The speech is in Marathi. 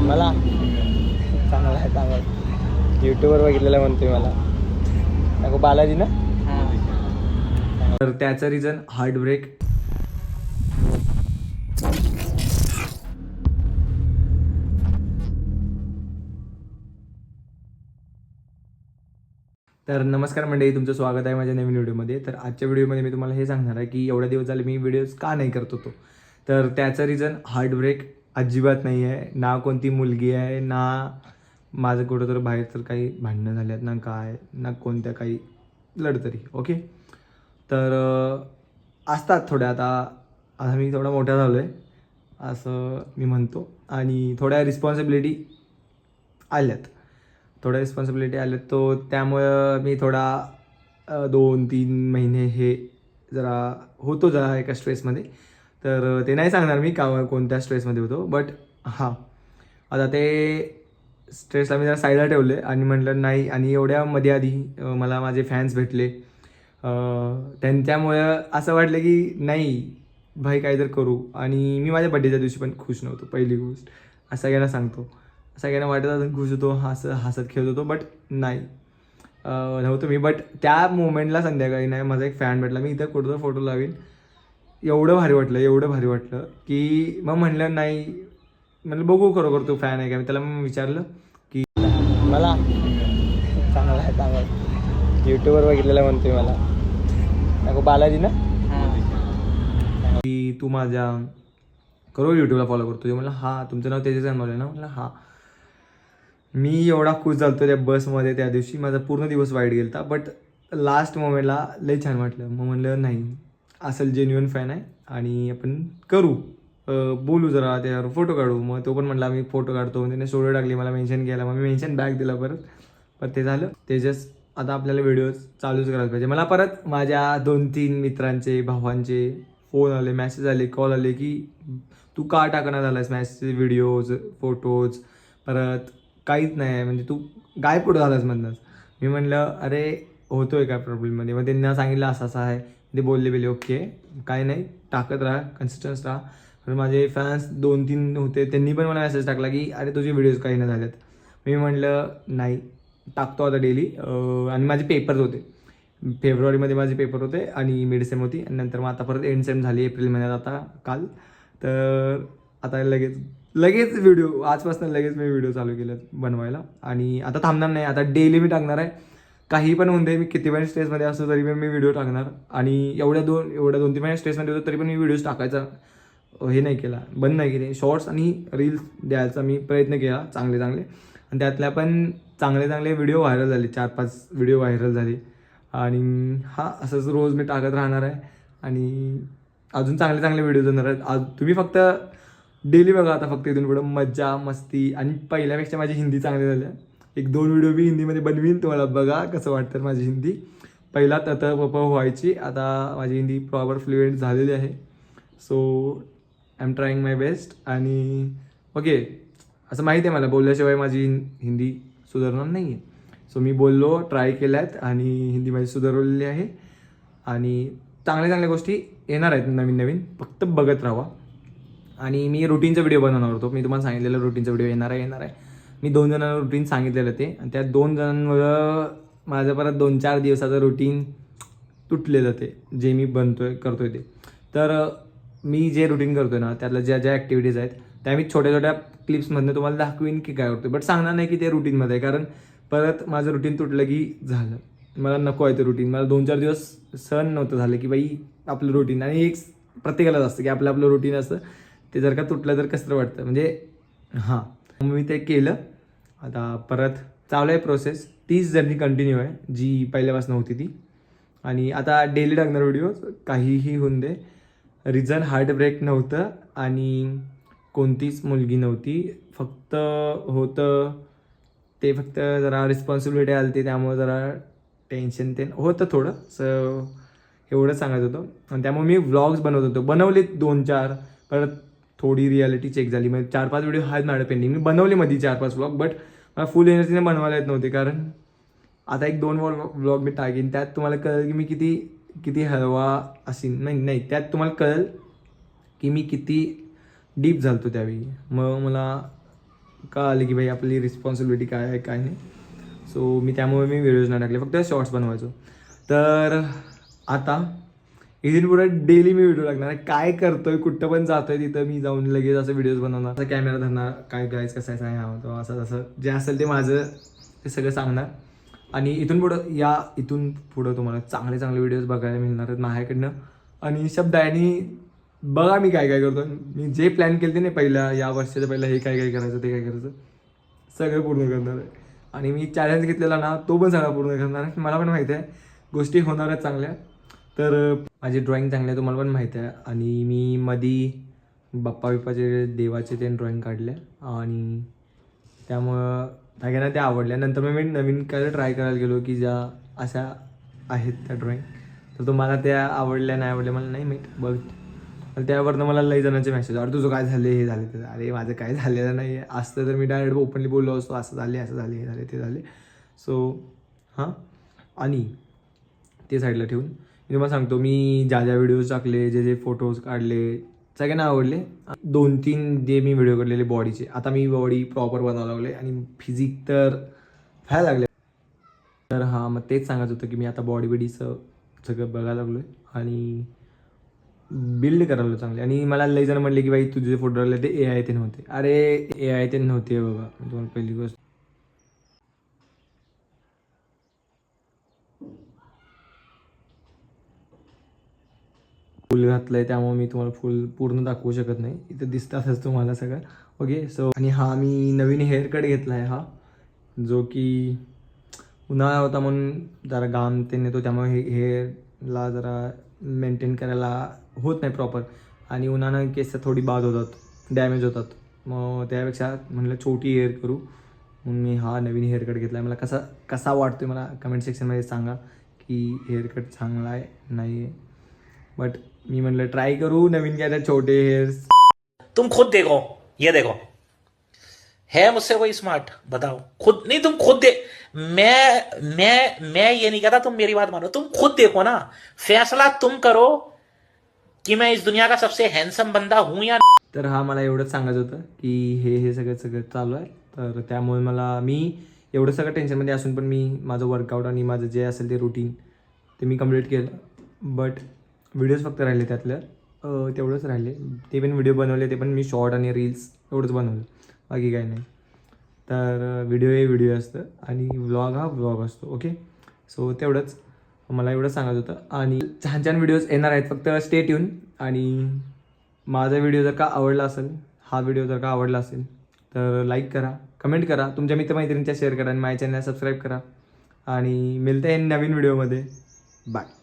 मला चांगला आहे चांगला यूट्यूबवर बघितलेलं म्हणतोय मला नको बालाजी ना. तर त्याचं रिझन हार्ट ब्रेक. तर नमस्कार मंडळी, तुमचं स्वागत आहे माझ्या नवीन व्हिडिओमध्ये. तर आजच्या व्हिडिओमध्ये मी तुम्हाला हे सांगणार आहे की एवढ्या दिवस झाले मी व्हिडिओज का नाही करत होतो. तर त्याचं रिझन हार्ट ब्रेक अजिबात नाही आहे, ना कोणती मुलगी आहे, ना माझं कुठं तर बाहेर तर काही भांडणं झाली आहेत, ना काय ना कोणत्या काही लढतरी. ओके, तर असतात थोड्या, आता मी थोडा मोठा झालो आहे असं मी म्हणतो, आणि थोड्या रिस्पॉन्सिबिलिटी आल्यात तो त्यामुळं मी थोडा 2-3 महिने हे जरा एका स्ट्रेसमध्ये. तर ते नाही सांगणार मी कोणत्या स्ट्रेसमध्ये होतो, बट हां, आता ते स्ट्रेसला मी जरा साईडला ठेवले आणि म्हटलं नाही. आणि एवढ्यामध्ये आधी मला माझे फॅन्स भेटले, त्यांच्यामुळं असं वाटलं की नाही भाई काहीतरी करू. आणि मी माझ्या बड्डेच्या दिवशी पण खुश नव्हतो. पहिली गोष्ट असं सगळ्यांना सांगतो, सगळ्यांना वाटत अजून खुश होतो, हसत खेळत होतो, बट नाही नव्हतं मी. बट त्या मोमेंटला संध्याकाळी नाही माझा एक फॅन भेटला, मी इथं कुठं फोटो लावीन, एवढं भारी वाटलं की मग म्हणलं नाही, म्हणलं बघू खरोखर तो फॅन आहे का. मी त्याला मग विचारलं की मला चांगला आहे चांगला यूट्यूबवर बघितलेलं म्हणतोय मला नको बालाजी ना. की तू माझ्या करो यूट्यूबला फॉलो करतो. म्हणलं हां, तुमचं नाव तेजस आहे ना. म्हणलं हां. मी एवढा खुश झालो त्या बसमध्ये त्या दिवशी, माझा पूर्ण दिवस वाईट गेला, बट लास्ट मोमेंटला लई छान वाटलं. मग म्हणलं नाही, असेल जेन्युइन फॅन आहे आणि आपण करू, बोलू जरा, त्यावर फोटो काढू. मग तो पण म्हटला मी फोटो काढतो, त्याने स्टोरी टाकली, मला मेन्शन केला, मग मी मेन्शन बॅक दिला परत. पण ते झालं तेजस, आता आपल्याला व्हिडिओज चालूच करायला पाहिजे. मला परत माझ्या 2-3 मित्रांचे, भावांचे फोन आले, मॅसेज आले, कॉल आले की तू का टाकणार झालास मॅसेज, व्हिडिओज, फोटोज, परत काहीच नाही आहे, म्हणजे तू गायब कुठं झालास म्हणणार. मी म्हणलं अरे होतोय काय प्रॉब्लेममध्ये. मग त्यांना सांगितलं असं आहे. ते बोलले ओके, काय नाही, टाकत राहा, कन्सिस्टन्स राहा. तर माझे फॅन्स 2-3 होते, त्यांनी पण मला मेसेज टाकला की अरे तुझे व्हिडिओज काही नाही झालेत. मी म्हणलं नाही, टाकतो आता डेली. आणि माझे पेपर्स होते, फेब्रुवारीमध्ये माझे पेपर होते आणि मिड सेम होती, आणि नंतर मग आता परत एंड सेम झाली एप्रिल महिन्यात आता काल. तर आता लगेच व्हिडिओ, आजपासून लगेच मी व्हिडिओ चालू केलेत बनवायला. आणि आता थांबणार नाही, आता डेली मी टाकणार आहे. काही पण होऊन दे, मी किती पण स्ट्रेसमध्ये असतो तरी पण मी व्हिडिओ टाकणार. आणि एवढ्या 2-3 महिने स्ट्रेसमध्ये होतो तरी पण मी व्हिडिओज टाकायचा हे नाही केला, बंद नाही केले. शॉर्ट्स आणि रील्स द्यायचा मी प्रयत्न केला चांगले, आणि त्यातल्या पण चांगले व्हिडिओ व्हायरल झाले, 4-5 व्हिडिओ व्हायरल झाले. आणि हा असंच रोज मी टाकत राहणार आहे, आणि अजून चांगले व्हिडिओज येणार आहेत. आज तुम्ही फक्त डेली बघा आता, फक्त इथून पुढं मज्जा मस्ती. आणि पहिल्यापेक्षा माझी हिंदी चांगली झाली आहे. 1-2 व्हिडिओ मी हिंदीमध्ये बनवीन, तुम्हाला बघा कसं वाटतं माझी हिंदी. पहिला तत पप व्हायची, आता माझी हिंदी प्रॉपर फ्लुएंट झालेली आहे. So I am trying my best. आणि ओके, असं माहिती आहे मला, बोलल्याशिवाय माझी हिंदी सुधारणार नाही आहे. सो मी बोललो, ट्राय केल्या आहेत, आणि हिंदी माझी सुधारवलेली आहे. आणि चांगल्या गोष्टी येणार आहेत नवीन, फक्त बघत राहा. आणि मी रुटीनचा व्हिडिओ बनवणार होतो, मी तुम्हाला सांगितलेलं रुटीनचा व्हिडिओ येणार आहे. मी 2 जणांना रुटीन सांगितलेलं ते, आणि त्या 2 जणांमुळं माझं परत 2-4 दिवसाचं रुटीन तुटलेलं, ते जे मी करतोय ते. तर मी जे रुटीन करतोय ना, त्यातल्या ज्या ॲक्टिव्हिटीज आहेत त्या मी छोट्या क्लिप्समधनं तुम्हाला दाखवीन की काय करतोय, बट सांगणार नाही की ते रुटीनमध्ये आहे. कारण परत माझं रुटीन तुटलं की झालं, मला नको आहे ते रुटीन. मला 2-4 दिवस सहन नव्हतं झालं की बाई आपलं रुटीन. आणि एक प्रत्येकालाच असतं की आपलं रुटीन असतं, ते जर का तुटलं तर कसं वाटतं, म्हणजे हां. मग मी ते केलं. आता परत चालू आहे प्रोसेस, तीच जर्नी कंटिन्यू आहे जी पहिल्यापासून होती ती. आणि आता डेली टाकणार व्हिडिओ, काहीही होऊन दे. रिझन हार्ट ब्रेक नव्हतं आणि कोणतीच मुलगी नव्हती, फक्त होतं ते फक्त जरा रिस्पॉन्सिबिलिटी आली होती, त्यामुळे जरा टेन्शन ते होतं थोडं. एवढं सांगत होतो. आणि त्यामुळे मी व्लॉग्स बनवले 2-4, परत थोडी रियालिटी चेक झाली. म्हणजे 4-5 व्हिडिओ आहेत माझ्या पेंडिंग, मी बनवले मध्ये 4-5 व्लॉग, बट मला फुल एनर्जीने बनवायला येत नव्हते. कारण आता 1-2 व्लॉग मी टाकीन, त्यात तुम्हाला कळेल की मी किती हळवा असेन. नाही, त्यात तुम्हाला कळेल की मी किती डीप झालतो त्यावेळी. मग मला कळालं की भाई आपली रिस्पॉन्सिबिलिटी काय आहे काय नाही. सो मी त्यामुळे मी व्हिडिओज नाही टाकले, फक्त शॉर्ट्स बनवायचो. तर आता इथून पुढे डेली मी व्हिडिओ टाकणार आहे. काय करतोय, कुठं पण जातोय तिथं मी जाऊन लगेच असं व्हिडिओज बनवणार, असं कॅमेरा धरणार, काय गाईज कसं आहे काय हवं असं तसं जे असेल ते माझं ते सगळं सांगणार. आणि इथून पुढं तुम्हाला चांगले चांगले व्हिडिओज बघायला मिळणार आहेत माझ्याकडनं. आणि शब्द आहे आणि बघा मी काय काय करतो. मी जे प्लॅन केले ते नाही पहिल्या या वर्षाच्या पहिला हे काय काय करायचं ते काय करायचं सगळं पूर्ण करणार आहे. आणि मी चॅलेंज घेतलेला ना तो पण सगळा पूर्ण करणार आहे. मला पण माहिती आहे गोष्टी होणार आहेत चांगल्या. तर माझी ड्रॉइंग चांगली आहे तुम्हाला पण माहिती आहे. आणि मी मधी बाप्पा बिप्पाचे देवाचे ते ड्रॉइंग काढले आणि त्यामुळं सगळ्यांना त्या आवडल्या. नंतर मग मी नवीन काय ट्राय करायला गेलो की ज्या अशा आहेत त्या ड्रॉइंग, तर तुम्हाला त्या आवडल्या नाही आवडल्या मला नाही माहीत. बट त्यावरनं मला लई जणांचे मेसेज, अरे तुझं काय झाले हे झाले ते. अरे माझं काय झालेलं नाही असतं तर मी डायरेक्ट ओपनली बोललो असतो असं झाले हे झाले ते झाले. सो हां, आणि ते साईडला ठेवून मी तुम्हाला सांगतो मी ज्या ज्या व्हिडिओज टाकले जे फोटोज काढले सगळ्यांना आवडले. 2-3 जे मी व्हिडिओ काढलेले बॉडीचे, आता मी बॉडी प्रॉपर बनवायला लागले आणि फिजिक तर व्हायला लागले. तर हां, मग तेच सांगायचं होतं की मी आता बॉडीचं सगळं बघायला लागलो आहे आणि बिल्ड करायला चांगले. आणि मला लई जण म्हणले की बाई तुझे जे फोटो राहिले ते AI ते नव्हते. अरे AI ते नव्हते बघा, तुम्हाला पहिली गोष्ट. फुल घातलंय त्यामुळे मी तुम्हाला फुल पूर्ण दाखवू शकत नाही, इथं दिसतातच तुम्हाला सगळं. ओके. सो आणि हा मी नवीन हेअर कट घेतला आहे हा, जो की उन्हाळा होता म्हणून जरा घाम ते नेतो त्यामुळे हेअरला जरा मेंटेन करायला होत नाही प्रॉपर. आणि उन्हानं केस थोडी बाद होतात, डॅमेज होतात. मग त्यापेक्षा म्हणलं छोटी हेअर करू म्हणून मी हा नवीन हेअर कट घेतला आहे. मला कसा वाटतोय मला कमेंट सेक्शनमध्ये सांगा की हेअर कट चांगला आहे नाही आहे. बट मी म्हणलं ट्राय करू नवीन काय छोटे हेअर्स. तुम खुद देखो, ये देखो, है मुझसे कोई स्मार्ट? बताओ खुद, नहीं तुम खुद दे, मैं ये नहीं कहता, तुम मेरी बात मानो, तुम खुद देखो ना, फैसला तुम करो कि मैं इस दुनिया का सबसे हैंडसम बंदा हूं या. तर हा मला एवढंच सांगायचं होतं की हे सगळं चालू आहे. तर त्यामुळे मी एवढं सगळं टेन्शनमध्ये असून पण मी माझं वर्कआउट आणि माझं जे असेल ते रुटीन ते मी कंप्लीट केलं. बट व्हिडिओज फक्त राहिले त्यातलं तेवढंच राहिले. ते पण व्हिडिओ बनवले, ते पण मी शॉर्ट आणि रील्स एवढंच बनवलं, बाकी काही नाही. तर व्हिडिओ असतं आणि व्लॉग हा व्लॉग असतो. ओके. सो तेवढंच मला एवढंच सांगायचं होतं. आणि छान छान व्हिडिओज येणार आहेत, फक्त स्टे ट्यून. आणि माझा व्हिडिओ जर का आवडला असेल, हा व्हिडिओ जर का आवडला असेल तर लाईक करा, कमेंट करा, तुमच्या मित्रमैत्रिणींच्या शेअर करा आणि माझ्या चॅनलला सबस्क्राईब करा. आणि मिळते नवीन व्हिडिओमध्ये. बाय.